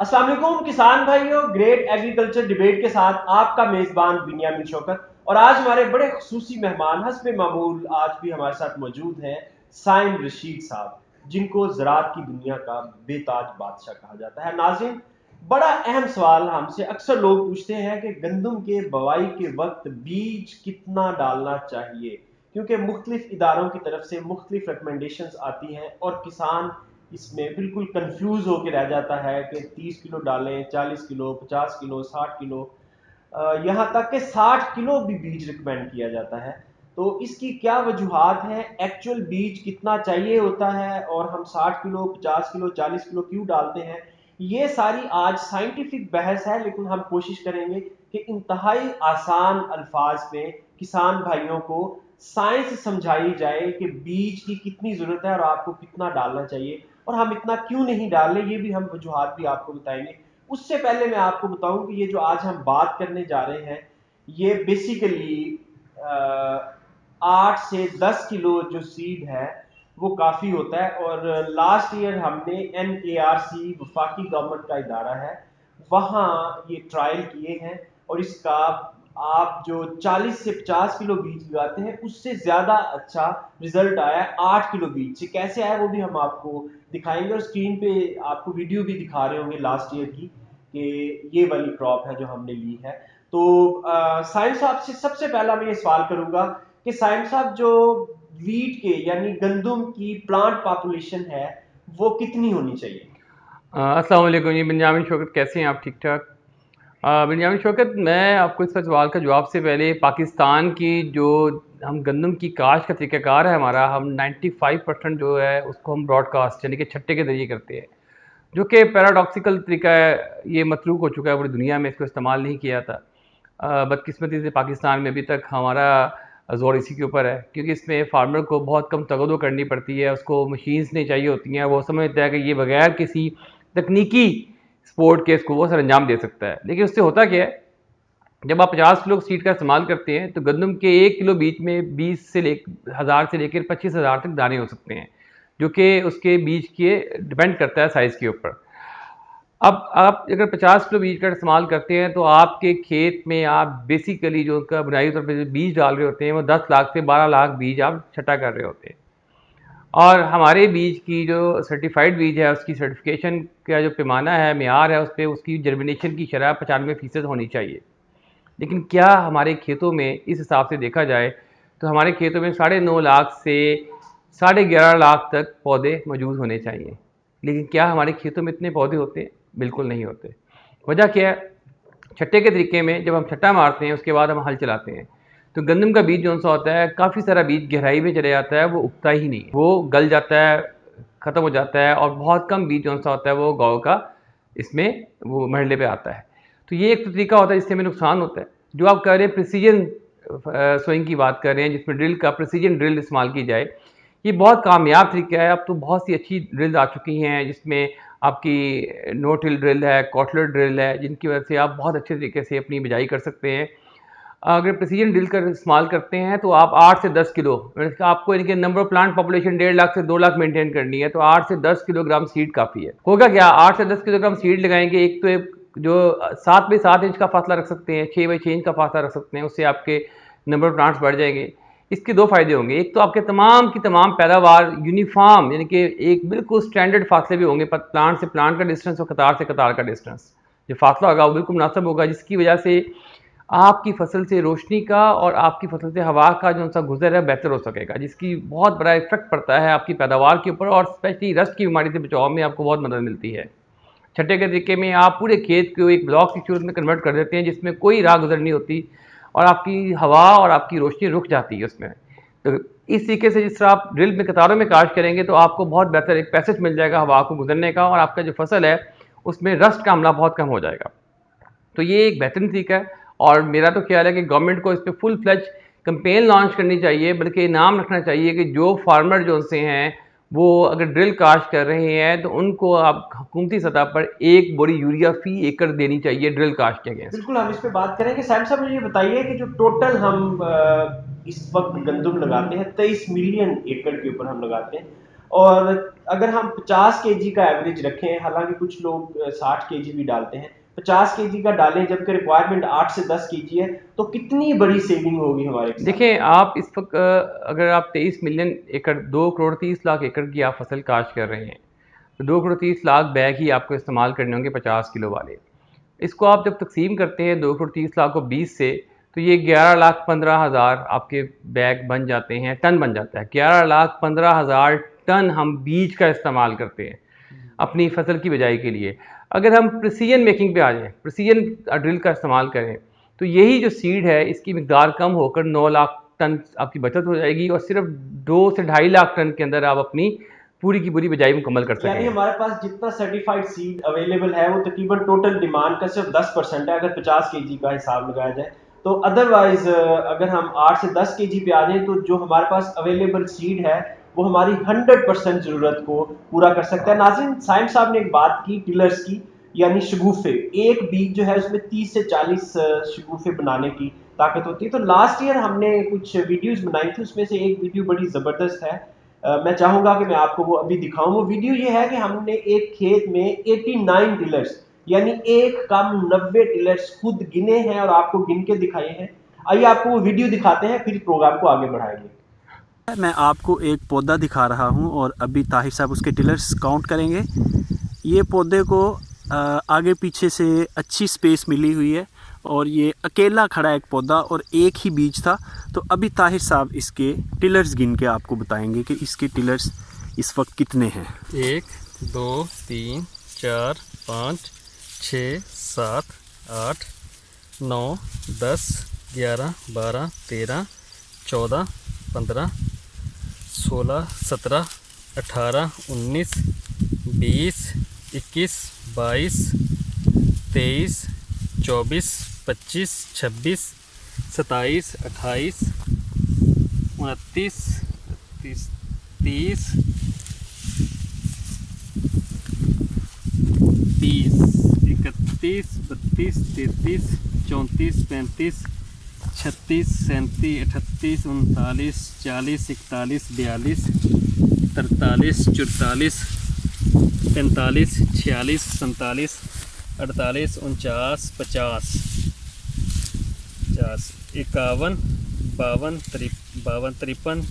अस्सलाम वालेकुम किसान भाइयों, ग्रेट एग्रीकल्चर डिबेट के साथ आपका मेजबान बिन्यामिन शौकत। और आज हमारे बड़े खुसूसी मेहमान हस्ब मामूल आज भी हमारे साथ मौजूद हैं साइम रशीद साहब, जिनको ज़राअत की दुनिया का बेताज बादशाह कहा जाता है। नाज़रीन, बड़ा अहम सवाल हमसे अक्सर लोग पूछते हैं कि गंदम के बवाई के वक्त बीज कितना डालना चाहिए, क्योंकि मुख्तलिफ इदारों की तरफ से मुख्तलिफ रिकमेंडेशंस आती हैं और किसान इसमें बिल्कुल कंफ्यूज होकर रह जाता है कि 30 किलो डालें, 40 किलो, 50 किलो, 60 किलो, यहाँ तक कि 60 किलो भी बीज रिकमेंड किया जाता है। तो इसकी क्या वजूहत है, एक्चुअल बीज कितना चाहिए होता है और हम 60 किलो, 50 किलो, 40 किलो क्यों डालते हैं, ये सारी आज साइंटिफिक बहस है। लेकिन हम कोशिश करेंगे कि इंतहाई आसान अल्फाज में किसान भाइयों को साइंस समझाई जाए कि बीज की कितनी ज़रूरत है और आपको कितना डालना चाहिए और हम इतना क्यों नहीं डाल रहे, ये भी हम वजूहत भी आपको बताएंगे। उससे पहले मैं आपको बताऊं कि ये जो आज हम बात करने जा रहे हैं, ये बेसिकली 8 से 10 किलो जो सीड है वो काफ़ी होता है। और लास्ट ईयर हमने NARC, वफाकी गवर्नमेंट का इदारा है, वहाँ ये ट्रायल किए हैं और इसका आप जो 40 से 50 किलो बीज लगाते हैं उससे ज़्यादा अच्छा रिजल्ट आया है 8 किलो बीज से। कैसे आया वो भी हम आपको दिखाएंगे और स्क्रीन पे आपको वीडियो भी दिखा रहे होंगे लास्ट ईयर की, कि ये वाली क्रॉप है जो हमने ली है। तो साइम साहब से सबसे पहला मैं ये सवाल करूंगा कि साइम साहब, जो वीट के यानी गंदम की प्लांट पॉपुलेशन है वो कितनी होनी चाहिए? अस्सलाम वालेकुम जी। बिन्यामिन शौकत, कैसे हैं आप? ठीक ठाक। बिन्यामिन शौकत, मैं आपको इस सवाल का जवाब से पहले पाकिस्तान की जो हम गंदम की काश्त का तरीक़ाकार है हमारा, हम 95% जो है उसको हम ब्रॉडकास्ट यानी कि छट्टे के ज़रिए करते हैं, जो कि पैराडॉक्सिकल तरीका है। ये मतरूक हो चुका है, पूरी दुनिया में इसको इस्तेमाल नहीं किया था। बदकिस्मती से पाकिस्तान में अभी तक हमारा ज़ोर इसी के ऊपर है, क्योंकि इसमें फार्मर को बहुत कम तगदो करनी पड़ती है, उसको मशीन्स नहीं चाहिए होती हैं। वो समझता है कि ये बगैर किसी तकनीकी सपोर्ट के इसको वो सर अंजाम दे सकता है। लेकिन उससे होता क्या है, जब आप 50 किलो सीड का इस्तेमाल करते हैं तो गंदम के 1 किलो बीज में 20 से लेकर 25,000 तक दाने हो सकते हैं, जो कि उसके बीज के डिपेंड करता है साइज़ के ऊपर। अब आप अगर 50 किलो बीज का इस्तेमाल करते हैं तो आपके खेत में आप बेसिकली जो उनका बुनियादी तौर पर बीज डाल रहे होते हैं वो 10 लाख से 12 लाख बीज आप छटा कर रहे होते हैं। और हमारे बीज की जो सर्टिफाइड बीज है उसकी सर्टिफिकेशन का जो पैमाना है, मेयार है, उस पर उसकी जर्मिनेशन की शरह 95% होनी चाहिए। लेकिन क्या हमारे खेतों में इस हिसाब से देखा जाए तो हमारे खेतों में 9.5 लाख से 11.5 लाख तक पौधे मौजूद होने चाहिए। लेकिन क्या हमारे खेतों में इतने पौधे होते हैं? बिल्कुल नहीं होते। वजह क्या है? छट्टे के तरीके में जब हम छट्टा मारते हैं उसके बाद हम हल चलाते हैं तो गंदम का बीज जो सा होता है, काफ़ी सारा बीज गहराई में चले जाता है, वो उगता ही नहीं है, वो गल जाता है, ख़त्म हो जाता है। और बहुत कम बीज जो सा होता है वो गाँव का इसमें वो मरले पे आता है। तो ये एक तो तरीका होता है जिससे हमें नुकसान होता है। जो आप कह रहे हैं प्रिसीजन सोइंग की बात कर रहे हैं, जिसमें ड्रिल का प्रिसीजन ड्रिल इस्तेमाल की जाए, ये बहुत कामयाब तरीका है। अब तो बहुत सी अच्छी ड्रिल्स आ चुकी हैं, जिसमें आपकी नो टिल ड्रिल है, कॉटलर ड्रिल है, जिनकी वजह से आप बहुत अच्छे तरीके से अपनी बिजाई कर सकते हैं। अगर प्रिसीजन ड्रिल का इस्तेमाल करते हैं तो आप 8 से 10 किलो, आपको इनके number of plant population 1.5 lakh से 2 लाख मेंटेन करनी है, तो 8 से 10 किलोग्राम सीड काफ़ी है। होगा क्या, 8 से 10 किलोग्राम सीड लगाएंगे, एक तो एक जो 7 बाई 7 इंच का फासला रख सकते हैं, 6 बाई 6 इंच का फासला रख सकते हैं, उससे आपके नंबर ऑफ प्लांट्स बढ़ जाएंगे। इसके दो फायदे होंगे, एक तो आपके तमाम की तमाम पैदावार यूनिफॉर्म यानी कि एक बिल्कुल स्टैंडर्ड फासले भी होंगे, प्लांट से प्लांट का डिस्टेंस और कतार से कतार का डिस्टेंस, जो फासला होगा वो बिल्कुल मुनासिब होगा, जिसकी वजह से आपकी फसल से रोशनी का और आपकी फसल से हवा का जो सा गुजर है बेहतर हो सकेगा, जिसकी बहुत बड़ा इफेक्ट पड़ता है आपकी पैदावार के ऊपर। और स्पेशली रस्ट की बीमारी से बचाव में आपको बहुत मदद मिलती है। छठे के तरीके में आप पूरे खेत को एक ब्लॉक की सूरत में कन्वर्ट कर देते हैं, जिसमें कोई राह गुजर नहीं होती और आपकी हवा और आपकी रोशनी रुक जाती है उसमें। तो इस तरीके से जिस तरह आप ड्रिल में कतारों में काश करेंगे तो आपको बहुत बेहतर एक पैसेज मिल जाएगा हवा को गुजरने का, और आपका जो फसल है उसमें रस्ट का हमला बहुत कम हो जाएगा। तो ये एक बेहतरीन तरीका है। और मेरा तो ख्याल है कि गवर्नमेंट को इस पर फुल फ्लैज कंपेन लॉन्च करनी चाहिए, बल्कि इनाम रखना चाहिए कि जो फार्मर जो से हैं वो अगर ड्रिल काश्त कर रहे हैं तो उनको आप हुकूमती सतह पर एक बोरी यूरिया फी एकड़ देनी चाहिए ड्रिल काश्त के अगेंस्ट। बिल्कुल, हम इस पे बात करेंगे। साहब साहब मुझे ये बताइए कि जो टोटल हम इस वक्त गंदम लगाते हैं 23 मिलियन एकड़ के ऊपर हम लगाते हैं, और अगर हम 50 केजी का एवरेज रखें, हालांकि कुछ लोग 60 केजी भी डालते हैं, 50 केजी का डालें जबकि रिक्वायरमेंट 8 से 10 केजी है, तो कितनी बड़ी सेविंग होगी हमारे किसान। देखिए आप इस वक्त अगर आप 23 मिलियन एकड़ 2 करोड़ 30 लाख एकड़ की आप फसल काश्त कर रहे हैं, तो 2 करोड़ 30 लाख बैग ही आपको इस्तेमाल करने होंगे 50 किलो वाले। इसको आप जब तकसीम करते हैं 2 करोड़ 30 लाख को 20 से, तो ये 11,15,000 आपके बैग बन जाते हैं, टन बन जाता है। 11,15,000 टन हम बीज का इस्तेमाल करते हैं अपनी फसल की बिजाई के लिए। अगर हम प्रिसीजन मेकिंग पे आ जाएं, प्रिसीजन ड्रिल का इस्तेमाल करें, तो यही जो सीड है इसकी मिकदार कम होकर 9 लाख टन आपकी बचत हो जाएगी और सिर्फ 2 से 2.5 लाख टन के अंदर आप अपनी पूरी की पूरी बिजाई मुकम्मल कर यानी सकेंगे। हमारे पास जितना सर्टिफाइड सीड अवेलेबल है वो तकरीबन टोटल डिमांड का सिर्फ 10% है, अगर 50 केजी का हिसाब लगाया जाए तो। अदरवाइज अगर हम 8 से 10 केजी पे आ जाए तो जो हमारे पास अवेलेबल सीड है वो हमारी 100% जरूरत को पूरा कर सकता है। नाज़रीन, साइम साहब ने एक बात की टिलर्स की, यानी शगुफे। एक बीज जो है उसमें 30 से 40 शगुफे बनाने की ताकत होती है। तो लास्ट ईयर हमने कुछ वीडियोस बनाई थी, उसमें से एक वीडियो बड़ी ज़बरदस्त है। मैं चाहूंगा कि मैं आपको वो अभी दिखाऊं। वो वीडियो ये है कि हमने एक खेत में 89 टिलर्स, यानी एक कम 90 टिलर्स खुद गिने हैं और आपको गिन के दिखाए हैं। आइए आपको वो वीडियो दिखाते हैं, फिर प्रोग्राम को आगे बढ़ाएंगे। मैं आपको एक पौधा दिखा रहा हूं और अभी ताहिर साहब उसके टिलर्स काउंट करेंगे। ये पौधे को आगे पीछे से अच्छी स्पेस मिली हुई है और ये अकेला खड़ा एक पौधा और एक ही बीज था। तो अभी ताहिर साहब इसके टिलर्स गिन के आपको बताएंगे कि इसके टिलर्स इस वक्त कितने हैं। 1 2 3 4 5 6 7 8 9 10 11 12 13 14 15 16 17 18 19 20 21 22 23 24 25 26 27 28 29 30 30 31 32 33 34 35 36 37 38 39 40 41 42 43 44 45 46 47 48 49 50 51 52 53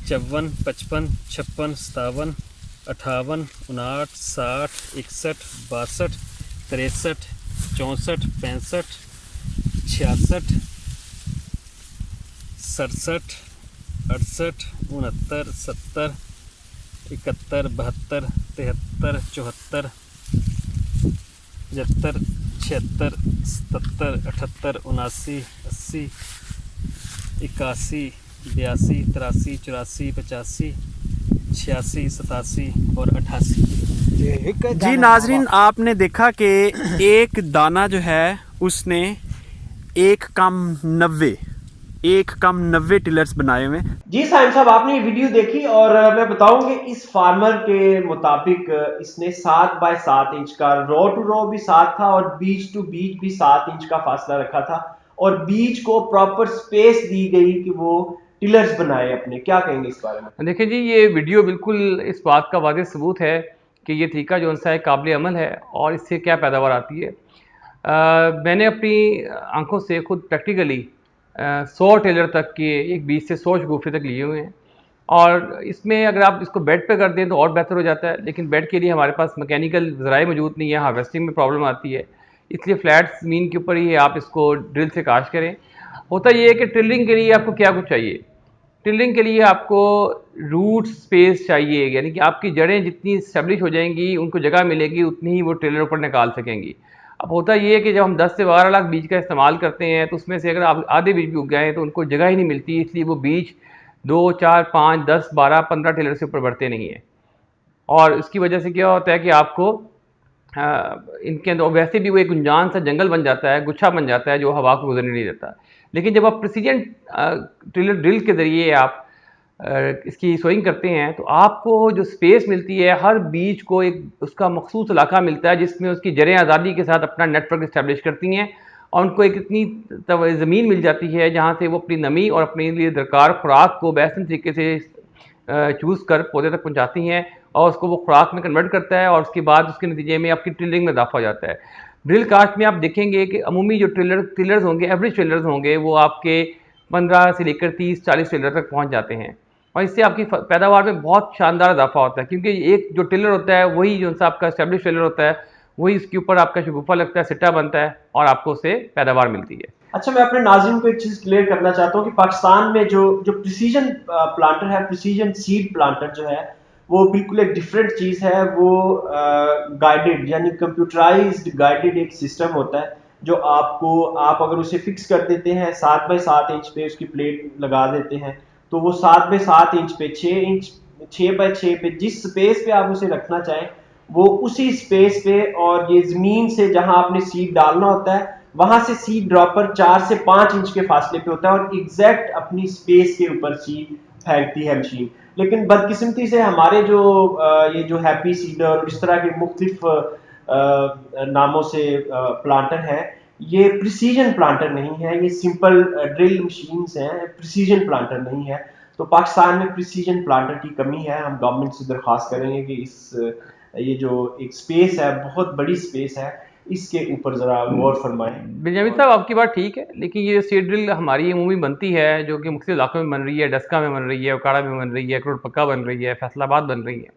54 55 56 57 58 59 60 61 62 63 64 65 66 67 68 69 70 71 72 73 74 75 76 77 78 79 80 81 82 83 84 85 86 87 और 88। जी नाजरीन, आपने देखा कि एक दाना जो है उसने एक कम 90 टिलर्स बनाए हुए। जी साइम साहब, आपने ये वीडियो देखी और मैं बताऊं कि इस फार्मर के मुताबिक इसने 7 बाय 7 इंच का रो टू रो भी 7 था और बीज टू बीज भी 7 इंच का फासला रखा था और बीज को प्रॉपर स्पेस दी गई कि वो टिलर्स बनाए अपने। क्या कहेंगे इस बारे में? देखिए जी, ये वीडियो बिल्कुल इस बात का वाज़ेह सबूत है कि ये तरीका जो सा है काबिल अमल है और इससे क्या पैदावार आती है। मैंने अपनी आंखों से खुद प्रैक्टिकली 100 टेलर तक के एक बीज से 100 शगुफे तक लिए हुए हैं और इसमें अगर आप इसको बेड पे कर दें तो और बेहतर हो जाता है, लेकिन बेड के लिए हमारे पास मैकेनिकल ज़राए मौजूद नहीं है, हार्वेस्टिंग में प्रॉब्लम आती है, इसलिए फ्लैट ज़मीन के ऊपर ही आप इसको ड्रिल से काश करें। होता ये है कि टिलरिंग के लिए आपको क्या कुछ चाहिए। टिलरिंग के लिए आपको रूट स्पेस चाहिए, यानी कि आपकी जड़ें जितनी स्टेब्लिश हो जाएंगी, उनको जगह मिलेगी, उतनी ही वो टिलर ऊपर निकाल सकेंगी। अब होता ये है कि जब हम 10 से 12 लाख बीज का इस्तेमाल करते हैं तो उसमें से अगर आप आधे बीज भी उग गए हैं तो उनको जगह ही नहीं मिलती, इसलिए वो बीज 2 4 5 10 12 15 टिलर से ऊपर बढ़ते नहीं हैं। और इसकी वजह से क्या होता है कि आपको इनके अंदर वैसे भी वो एक गुंजान सा जंगल बन जाता है, गुच्छा बन जाता है जो हवा को गुजरने नहीं देता। लेकिन जब आप प्रिसीजन ड्रिल के ज़रिए आप इसकी सोइंग करते हैं तो आपको जो स्पेस मिलती है, हर बीज को एक उसका मखसूस इलाका मिलता है जिसमें उसकी जड़ें आज़ादी के साथ अपना नेटवर्क इस्टेब्लिश करती हैं और उनको एक इतनी ज़मीन मिल जाती है जहाँ से वो अपनी नमी और अपने लिए दरकार खुराक को बेहतर तरीके से चूज़ कर पौधे तक पहुँचाती हैं और उसको वो खुराक में कन्वर्ट करता है और उसके बाद उसके नतीजे में आपकी टिलरिंग में इजाफा हो जाता है। ड्रिल कास्ट में आप देखेंगे कि अमूमी जो टिलर्स होंगे, एवरेज टिलर्स होंगे, वो आपके 15 से लेकर 30-40 टिलर तक पहुँच जाते हैं और इससे आपकी पैदावार में बहुत शानदार इजाफा होता है, क्योंकि एक जो टिलर होता है वही जो सा आपका एस्टेब्लिश टिलर होता है वही इसके ऊपर आपका शगुफा लगता है, सिट्टा बनता है और आपको उससे पैदावार मिलती है। अच्छा, मैं अपने नाज़रीन को एक चीज़ क्लियर करना चाहता हूँ कि पाकिस्तान में जो जो प्रिसीजन प्लांटर है, प्रिसीजन सीड प्लांटर जो है, वो बिल्कुल एक डिफरेंट चीज़ है। वो गाइडेड यानी कंप्यूटराइज्ड गाइडेड एक सिस्टम होता है जो आप अगर उसे फिक्स कर देते हैं 7 बाई 7 इंच पे उसकी प्लेट लगा देते हैं, तो वो 7 बाई 7 इंच पे 6 बाई 6 पे जिस स्पेस पे आप उसे रखना चाहें वो उसी स्पेस पे, और ये ज़मीन से जहां आपने सीड डालना होता है वहां से सीड ड्रॉपर 4 से 5 इंच के फासले पे होता है और एग्जैक्ट अपनी स्पेस के ऊपर सीड फेंकती है मशीन। लेकिन बदकिस्मती से हमारे जो ये जो हैप्पी सीडर और इस तरह के मुख्तलिफ नामों से प्लांटर है, ये प्रिसीजन प्लांटर नहीं है, ये सिंपल ड्रिल मशीन्स हैं, प्रिसीजन प्लांटर नहीं है। तो पाकिस्तान में प्रिसीजन प्लांटर की कमी है। हम गवर्नमेंट से दरख्वास्त करेंगे कि ये जो एक स्पेस है, बहुत बड़ी स्पेस है, इसके ऊपर जरा गौर फरमाएं। बेंजामिन साहब, आपकी बात ठीक है, लेकिन ये सीड ड्रिल हमारी अमूमी बनती है जो कि मुख्तलिफ इलाकों में बन रही है, डस्का में बन रही है, उकाड़ा में बन रही है, करोड़ पक्का बन रही है, फैसलाबाद बन रही है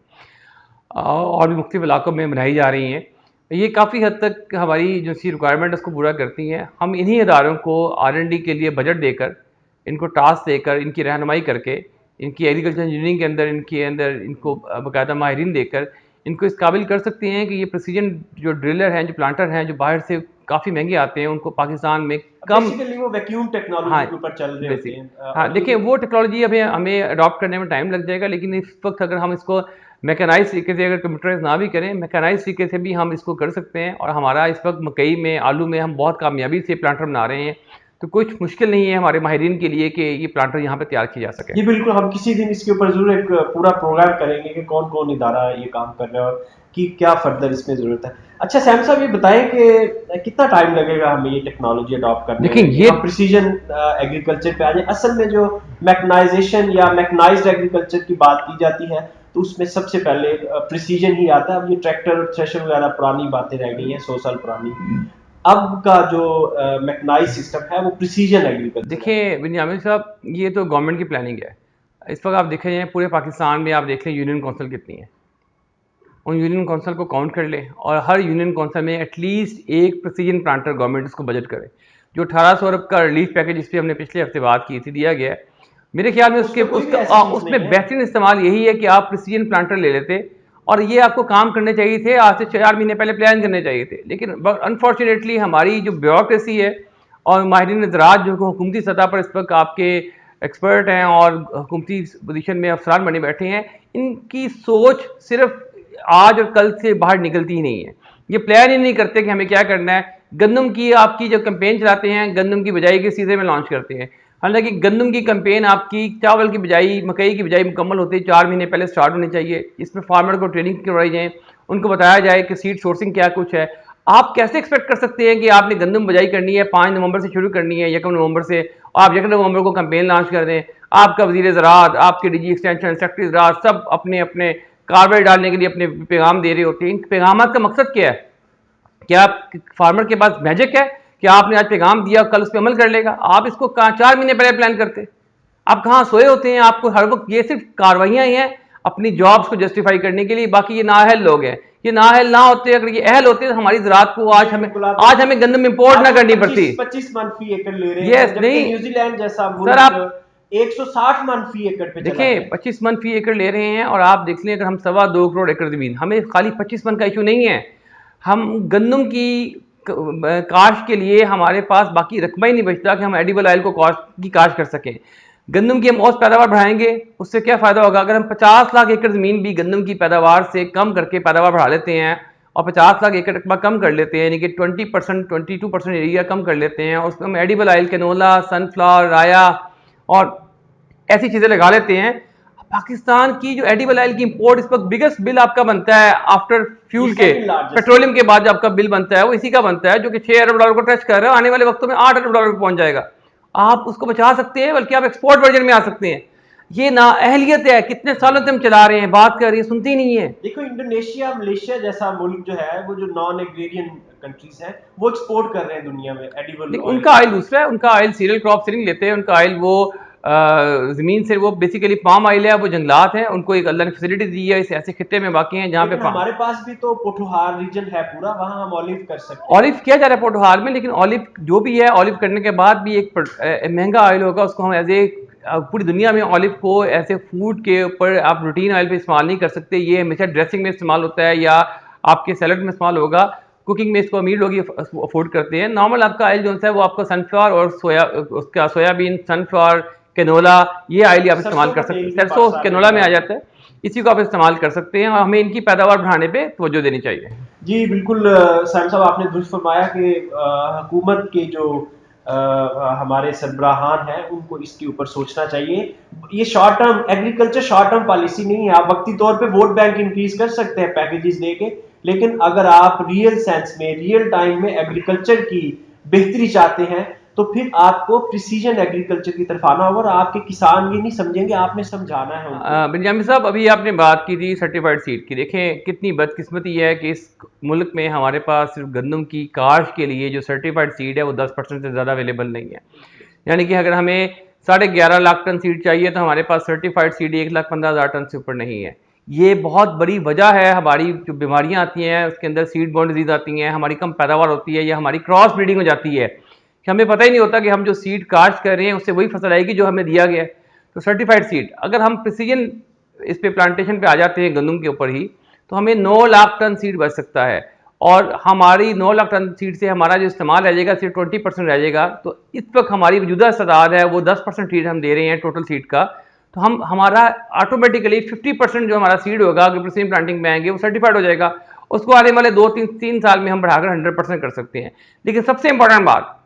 और भी मुख्तलिफ इलाकों में बनाई जा रही हैं। ये काफ़ी हद तक हमारी जो सी रिक्वायरमेंट उसको पूरा करती हैं। हम इन्हीं इदारों को R&D के लिए बजट देकर, इनको टास्क देकर, इनकी रहनुमाई करके, इनकी एग्रीकल्चर इंजीनियरिंग के अंदर इनको बाकायदा माहिरीन देकर इनको इस काबिल कर सकते हैं कि ये प्रिसीजन जो ड्रिलर हैं, जो प्लांटर हैं, जो बाहर से काफ़ी महंगे आते हैं, उनको पाकिस्तान में कम वो वैक्यूम टेक्नोलॉजी के ऊपर चल रहे होते हैं। हाँ, देखिए वो टेक्नोलॉजी हमें अडॉप्ट करने में टाइम लग जाएगा, लेकिन इस वक्त अगर हम इसको मैकेनाइज तरीके से, अगर कंप्यूटराइज ना भी करें, मैकेनाइज तरीके से भी हम इसको कर सकते हैं। और हमारा इस वक्त मकई में, आलू में हम बहुत कामयाबी से प्लांटर बना रहे हैं, तो कुछ मुश्किल नहीं है हमारे माहिरीन के लिए कि ये प्लांटर यहाँ पे तैयार किया जा सके। जी बिल्कुल, हम किसी दिन इसके ऊपर जरूर एक पूरा प्रोग्राम करेंगे कि कौन कौन इदारा ये काम कर रहा है और कि क्या फर्दर इसमें जरूरत है। अच्छा सैम साहब, ये बताएं कि कितना टाइम लगेगा हमें ये टेक्नोलॉजी अडॉप्ट करने में? देखिए, ये प्रिसीजन एग्रीकल्चर पे आ जाए। असल में जो मैकेनाइजेशन या मैकेनाइज्ड एग्रीकल्चर की बात की जाती है तो उसमें सबसे पहले प्रिसीजन ही आता है। अब ये ट्रैक्टर, थ्रेशर वगैरह पुरानी बातें रह गई हैं, 100 साल पुरानी। अब का जो मैकेनाइज्ड सिस्टम है वो प्रिसीजन एग्रीकल्चर। देखिए बेंजामिन साहब, ये तो गवर्नमेंट की प्लानिंग है। इस वक्त आप देखें जाए पूरे पाकिस्तान में, आप देख लें यूनियन काउंसिल कितनी है, उन यूनियन काउंसिल को काउंट कर लें और हर यूनियन काउंसिल में एटलीस्ट एक प्रिसीजन प्लांटर गवर्नमेंट उसको बजट करे। जो 1800 अरब का रिलीफ पैकेज जिस पर हमने पिछले हफ्ते बात की थी, दिया गया है, मेरे ख्याल में उसमें बेहतरीन इस्तेमाल यही है कि आप प्रिसीजन प्लांटर ले लेते और ये आपको काम करने चाहिए थे, आज से 4 महीने पहले प्लान करने चाहिए थे। लेकिन अनफॉर्चुनेटली हमारी जो ब्यूरोक्रेसी है और माहिरीन ज़राअत जो हुकूमती सतह पर इस वक्त आपके एक्सपर्ट हैं और हुकूमती पोजीशन में अफसरान बने बैठे हैं, इनकी सोच सिर्फ आज और कल से बाहर निकलती ही नहीं है। ये प्लान ही नहीं करते कि हमें क्या करना है। गंदम की आपकी जब कैंपेन चलाते हैं, गंदम की बिजाई के सीजन में लॉन्च करते हैं, हालांकि गंदम की कैंपेन आपकी चावल की बिजाई, मकई की बिजाई मुकम्मल होती है 4 महीने पहले स्टार्ट होनी चाहिए। इसमें फार्मर को ट्रेनिंग करवाई जाए, उनको बताया जाए कि सीड सोर्सिंग क्या कुछ है। आप कैसे एक्सपेक्ट कर सकते हैं कि आपने गंदम बिजाई करनी है, 5 नवंबर से शुरू करनी है, 1 नवंबर से, और आप 1 नवंबर को कैंपेन लॉन्च कर दें। आपका वज़ीर ज़राअत, आपके DG एक्सटेंशन, सेक्रेटरी ज़राअत सब अपने अपने कार्रवाई डालने के लिए अपने पैगाम दे रहे होते हैं। इन पैगाम का मकसद क्या है? क्या फार्मर के पास मैजिक है कि आपने आज पैगाम दिया कल उस पर अमल कर लेगा? आप इसको 4 महीने पहले प्लान करते। आप कहाँ सोए होते हैं? आपको हर वक्त ये सिर्फ कार्रवाइयाँ ही हैं अपनी जॉब्स को जस्टिफाई करने के लिए। बाकी ये नाअहल लोग हैं। ये नाअहल ना होते, अगर ये अहल होते तो हमारी ज़राअत को आज हमें गंदम इंपोर्ट ना करनी पड़ती। 25 मन फी एकड़ ले रहे हैं, नहीं न्यूजीलैंड जैसा सर, आप 160 मन फी एकड़ पे देखिए 25 मन फी एकड़ ले रहे हैं। और आप देख लें, अगर हम 2.25 करोड़ एकड़ ज़मीन, हमें खाली 25 मन का इशू नहीं है। हम गंदम की काश्त के लिए हमारे पास बाकी रकबा ही नहीं बचता कि हम एडिबल ऑयल को की काश्त कर सकें। गंदम की हम औसत पैदावार बढ़ाएंगे, उससे क्या फ़ायदा होगा? अगर हम 50 लाख एकड़ ज़मीन भी गंदम की पैदावार से कम करके पैदावार बढ़ा लेते हैं और 50 लाख एकड़ रकबा कम कर लेते हैं, यानी कि 20%, 22% एरिया कम कर लेते हैं, और उसमें हम एडिबल ऑयल, कैनोला, सनफ्लावर, राया और ऐसी चीज़ें लगा लेते हैं। पाकिस्तान की जो एडिबल ऑयल की इंपोर्ट इस वक्त बिगेस्ट बिल आपका बनता है आफ्टर फ्यूल के, पेट्रोलियम के बाद जो आपका बिल बनता है वो इसी का बनता है, जो कि $6 अरब को टच कर रहा है। आने वाले वक्तों में $8 अरब पहुंच जाएगा। आप उसको बचा सकते हैं, बल्कि आप एक्सपोर्ट वर्जन में आ सकते हैं। ये ना अहलियत है, कितने सालों से हम चला रहे हैं, बात कर रही है, सुनती नहीं है। देखो इंडोनेशिया मलेशिया जैसा मुल्क जो है वो जो नॉन एग्रेरियन कंट्रीज हैं वो एक्सपोर्ट कर रहे हैं दुनिया में एडिबल लेकिन ऑयल। उनका ऑयल दूसरा है, उनका ऑयल सीरियल क्रॉप से नहीं लेते हैं, उनका ऑयल वो जमीन से, वो बेसिकली पाम ऑयल है, वो जंगलात हैं, उनको एक अल्लाह ने फैसिलिटी दी है, इस ऐसे खिते में बाकी हैं जहाँ पे लेकिन हमारे पास भी तो पोठोहार रीजन है पूरा, वहां हम ऑलिव कर सकते हैं। ऑलिव किया जा रहा है पोठोहार में, लेकिन ऑलिव जो भी है, ऑलिव करने के बाद भी एक महंगा ऑयल होगा, उसको हम एज ए पूरी दुनिया में ऑलिव को ऐसे फूड के ऊपर आप रूटीन ऑयल पे इस्तेमाल नहीं कर सकते। ये हमेशा ड्रेसिंग में इस्तेमाल होता है या आपके सैलड में इस्तेमाल होगा, कुकिंग में इसको अमीर लोग अफोर्ड करते हैं। नॉर्मल आपका ऑयल जो है वो आपको सनफ्लावर और उसका सोयाबीन, सनफ्लावर, कैनोला, ये ऑयल आप इस्तेमाल कर सकते हैं। सरसों कैनोला में आ जाता है, इसी को आप इस्तेमाल कर सकते हैं और हमें इनकी पैदावार बढ़ाने पे तवज्जो देनी चाहिए। जी बिल्कुल साइम साहब, आपने दुरुस्त फरमाया कि हुकूमत के जो हमारे सरबराहान हैं उनको इसके ऊपर सोचना चाहिए। ये short term agriculture short term policy नहीं है। आप वक्ती तौर पे वोट बैंक इंक्रीज कर सकते हैं पैकेजेस दे के, लेकिन अगर आप रियल सेंस में रियल टाइम में एग्रीकल्चर की बेहतरी चाहते हैं तो फिर आपको प्रिसीजन एग्रीकल्चर की तरफ आना होगा और आपके किसान ये नहीं समझेंगे, आपने समझाना है उनको। बिन्यामी साहब, अभी आपने बात की थी सर्टिफाइड सीड की, देखें कितनी बदकिस्मती है कि इस मुल्क में हमारे पास सिर्फ गंदम की काश के लिए जो सर्टिफाइड सीड है वो 10% से ज़्यादा अवेलेबल नहीं है। यानी कि अगर हमें 11.5 लाख टन सीड चाहिए तो हमारे पास सर्टिफाइड सीड 1,15,000 टन से ऊपर नहीं है। ये बहुत बड़ी वजह है। हमारी जो बीमारियाँ आती हैं उसके अंदर सीड बॉर्न डिजीज आती हैं, हमारी कम पैदावार होती है या हमारी क्रॉस ब्रीडिंग हो जाती है कि हमें पता ही नहीं होता कि हम जो सीड काश्त कर रहे हैं उससे वही फसल आएगी जो हमें दिया गया है। तो सर्टिफाइड सीड, अगर हम प्रिसीजन इस पे प्लांटेशन पे आ जाते हैं गंदम के ऊपर ही, तो हमें 9 लाख टन सीड बच सकता है और हमारी 9 लाख टन सीड से हमारा जो इस्तेमाल रह जाएगा सिर्फ 20% रह जाएगा। तो इस वक्त हमारी मौजूदा तादाद है वो 10% सीड हम दे रहे हैं टोटल सीड का, तो हमारा ऑटोमेटिकली 50% जो हमारा सीड होगा अगर प्रिसीजन प्लांटिंग में आएंगे वो सर्टिफाइड हो जाएगा। उसको आने वाले 2-3 साल में हम बढ़ाकर 100% कर सकते हैं। लेकिन सबसे इंपॉर्टेंट बात,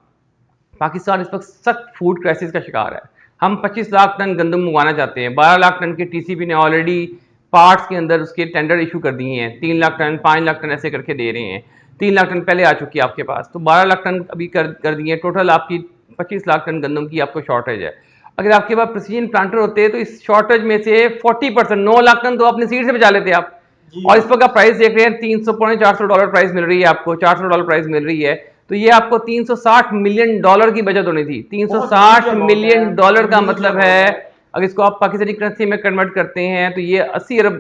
पाकिस्तान इस वक्त सख्त फूड क्राइसिस का शिकार है। हम 25 लाख टन गंदम मंगवाना चाहते हैं, 12 लाख टन के टीसीपी ने ऑलरेडी पार्ट्स के अंदर उसके टेंडर इशू कर दिए हैं, 3 लाख टन 5 लाख टन ऐसे करके दे रहे हैं। 3 लाख टन पहले आ चुकी है आपके पास, तो 12 लाख टन अभी कर दिए। टोटल आपकी 25 लाख टन गंदम की आपको शॉर्टेज है। अगर आपके पास प्रिसीजन प्लांटर होते हैं तो इस शॉर्टेज में से 40% 9 लाख टन तो अपनी सीड से बचा लेते आप। और इस वक्त आप प्राइस देख रहे हैं $300-400 प्राइस मिल रही है आपको, $400 प्राइस मिल रही है, तो ये आपको $360 मिलियन की बजट होनी थी। $360 मिलियन का मतलब है अगर इसको आप पाकिस्तानी करेंसी में कन्वर्ट करते हैं तो ये 80 अरब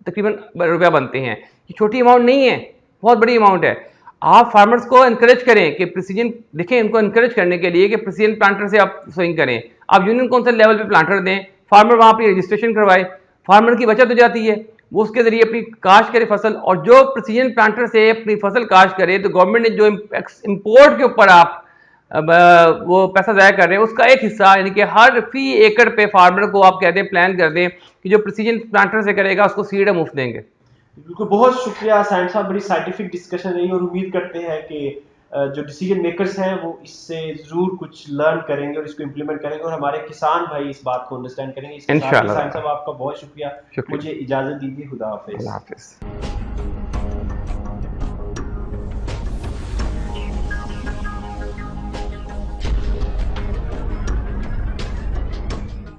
तकरीबन रुपया बनते हैं। ये छोटी अमाउंट नहीं है, बहुत बड़ी अमाउंट है। आप फार्मर्स को इनकरेज करें कि प्रिसीजन, देखें इनको इनकरेज करने के लिए कि प्रिसीजन प्लांटर से आप सोइंग करें। आप यूनियन काउंसिल लेवल पे प्लांटर दें, फार्मर वहाँ पर रजिस्ट्रेशन करवाए, फार्मर की बचत हो जाती है, वो उसके जरिए अपनी काश्त करे फसल। और जो प्रिसीजन प्लांटर से अपनी फसल काश्त करे तो गवर्नमेंट ने जो इंपोर्ट के ऊपर आप वो पैसा ज़ाया कर रहे हैं उसका एक हिस्सा, यानी कि हर फी एकड़ पे फार्मर को आप कहते हैं प्लान कर दें कि जो प्रिसीजन प्लांटर से करेगा उसको सीड हम मुफ्त देंगे। बिल्कुल, बहुत शुक्रिया साइम साहब, बड़ी साइंटिफिक डिस्कशन रही और उम्मीद करते हैं कि जो डिसीजन मेकर्स हैं वो इससे जरूर कुछ लर्न करेंगे और इसको इम्प्लीमेंट करेंगे और हमारे किसान भाई इस बात को अंडरस्टैंड करेंगे। इसके साथ साइम साहब आपका बहुत शुक्रिया। मुझे इजाजत दीजिए, खुदा हाफिज।